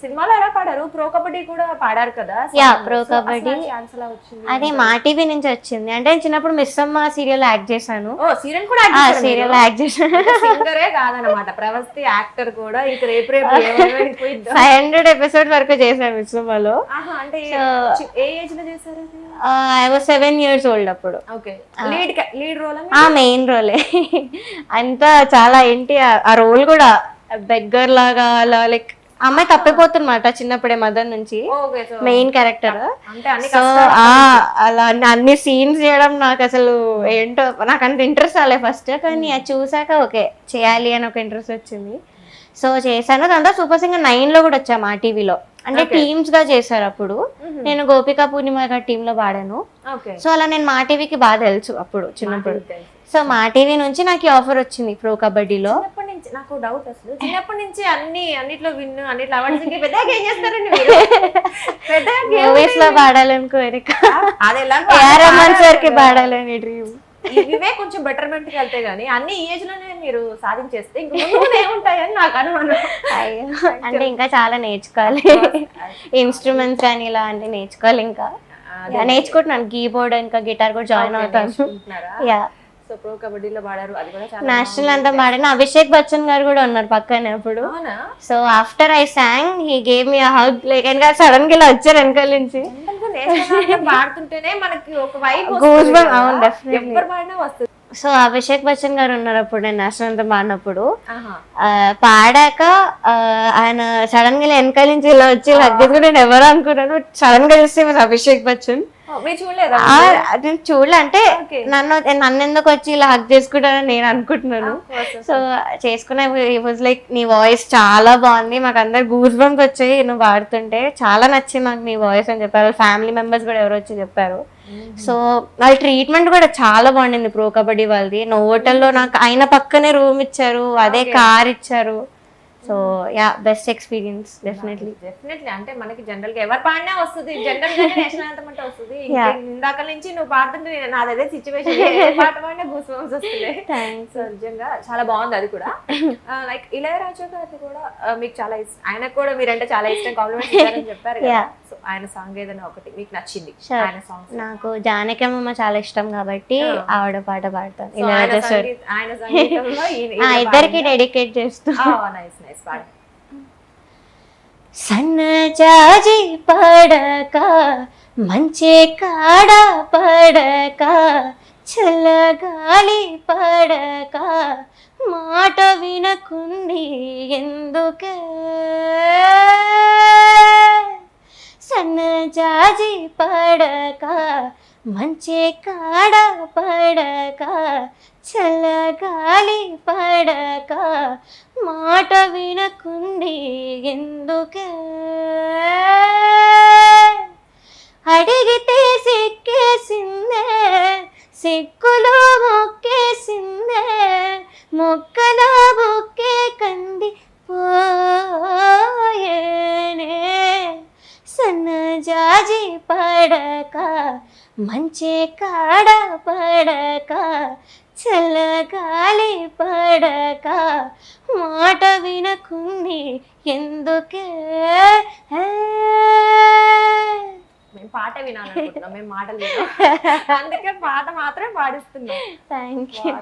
సినిమాలో ఎలా పాడారు? ప్రో కబడ్డీ కూడా పాడారు కదా? యా ప్రో కబడ్డీ అది మా టీవీ నుంచి వచ్చింది. అంటే చిన్నప్పుడు మిస్ అమ్మ సీరియల్ యాక్ట్ చేశాను. ఓ సీరియల్ కూడా సీరియల్ యాక్ట్ చేశాను. సింగరే కాదన్నమాట, ప్రవస్తి యాక్టర్ కూడా. ఇంక రేపు 500 ఎపిసోడ్ వరకు చేశాను మిస్ అమ్మలో. అంటే ఏ ఏజ్ లో చేశారు? I was 7 years old అప్పుడు. Okay, lead role? మెయిన్ రోలే. అంతా చాలా ఏంటి ఆ రోల్ కూడా బెగ్గర్ లాగా అలా లైక్ అమ్మాయి తప్పిపోతున్నమాట చిన్నప్పుడే మదర్ నుంచి, మెయిన్ క్యారెక్టర్. సో అలా అన్ని సీన్స్ చేయడం నాకు అసలు ఏంటో నాకు అంత ఇంట్రెస్ట్ రాలే ఫస్ట్, కానీ అది చూసాక ఓకే చేయాలి అని ఒక ఇంట్రెస్ట్ వచ్చింది. సో చేశాను. దాంతో సూపర్ సింగర్ 9 లో కూడా వచ్చా మా టీవీలో. అంటే టీమ్స్ గా చేశారు అప్పుడు. నేను గోపికా పూర్ణిమ గారి టీమ్ లో పాడాను. సో అలా నేను మా టీవీకి బాగా తెలుసు అప్పుడు చిన్నప్పుడు. సో మా టీవీ నుంచి నాకు ఆఫర్ వచ్చింది ప్రో కబడ్డీలో. నాకు డౌట్ అసలు చిన్నప్పటి నుంచి అన్నిట్లో విన్, అన్నిట్లో అవార్డ్స్. పెద్దగా ఏం చేస్తారండి మూవీస్ లో పాడాలని కోరిక, రహమాన్ సార్ కి పాడాలని డ్రీమ్. ఇవే కొంచెం బెటర్మెంట్ కి వెళ్తే గానీ అన్ని ఏజ్ లోనే మీరు సాధించేస్తే ఇంకా ఏముంటాయని నాకు అనుమానం. అంటే ఇంకా చాలా నేర్చుకోవాలి, ఇన్స్ట్రుమెంట్స్ కానీ ఇలా అంటే నేర్చుకోవాలి. ఇంకా నేర్చుకుంటున్నాను, కీబోర్డ్ ఇంకా గిటార్ కూడా జాయిన్ అవుతాను. యా సో ప్రో కబడ్డీలో పాడారు, అది కూడా చాలా నేషనల్ అంతా పాడాను. అభిషేక్ బచ్చన్ గారు కూడా ఉన్నారు పక్కనే అప్పుడు. So after I song he gave me hug, like ఇంకా సడన్ గా ఇలా వచ్చారు వెనకాల నుంచి. పాడుతుంటేనే మనకి ఒక వైబ్ వస్తుంది. సో అభిషేక్ బచ్చన్ గారు ఉన్నారు అప్పుడు నేను నేషనల్ అంతా పాడినప్పుడు. పాడాక ఆయన సడన్ గా వెనకాల నుంచి ఇలా వచ్చి హగ్ కూడా నేను ఎవరు అనుకున్నాను. సడన్ గా చూస్తే అభిషేక్ బచ్చన్. చూడలే, అంటే నన్ను ఎందుకు వచ్చి ఇలా హక్ చేసుకుంటానని నేను అనుకుంటున్నాను. సో చేసుకున్నా వాజ్ లైక్ నీ వాయిస్ చాలా బాగుంది, మాకు అందరు గూస్ బంప్స్ వచ్చాయి నువ్వు పాడుతుంటే, చాలా నచ్చింది నాకు నీ వాయిస్ అని చెప్పారు. ఫ్యామిలీ మెంబర్స్ కూడా ఎవరు వచ్చి చెప్పారు. సో వాళ్ళ ట్రీట్మెంట్ కూడా చాలా బాగుండింది ప్రో కబడ్డీ వాళ్ళది. హోటల్లో నాకు ఆయన పక్కనే రూమ్ ఇచ్చారు, అదే కార్ ఇచ్చారు. So yeah best experience definitely. అంటే మనకి జనరల్ గా ఎవరు పాడినా వస్తుంది, జనరల్ గా నేషనల్ యాంథమ్ అంటే వస్తుంది. ఇందాక నుంచి నువ్వు పాడుతుంటే నాది అదే సిచ్యువేషన్, పాట పాడినా గూస్ బంప్స్ వస్తున్నాయి. సో నిజంగా చాలా బాగుంది అది కూడా. లైక్ ఇళయరాజా గారిది కూడా మీకు చాలా ఇష్టం, ఆయనకు కూడా మీరంటే చాలా ఇష్టం, కాంప్లిమెంట్స్ ఇచ్చారని చెప్పారు కదా. సో ఆయన సాంగ్ ఏదైనా ఒకటి మీకు నచ్చింది? ఆయన సాంగ్ నాకు జానకమ్మ చాలా ఇష్టం కాబట్టి ఆవిడ పాట పాడతాను. ఇళయరాజా సార్ ఆయన సంగీతంలో ఇద్దరికి డెడికేట్ చేస్తూ. Nice nice. సన్నజాజి పడక మంచే కాడ పడక చల్లగాలి పడక మాట వినకుంది ఎందుకే, సన్నజాజి పడక మంచే కాడ పడక చల్లగాలి పడక మాట వినకుంది ఎందుకే, అడిగితే సిక్కేసిందే సిక్కులో మొక్కేసిందే, మొక్కలో బొక్కే కంది పోయేనే, సన్నజాజి పడక మంచే కాడ పడక చల్లగాలి పడక మాట వినకుంది ఎందుకే. మేము పాట వినాలనుకుంటున్నాం, మేము మాటలు అందుకే పాట మాత్రమే పాడిస్తున్నాం. Thank you.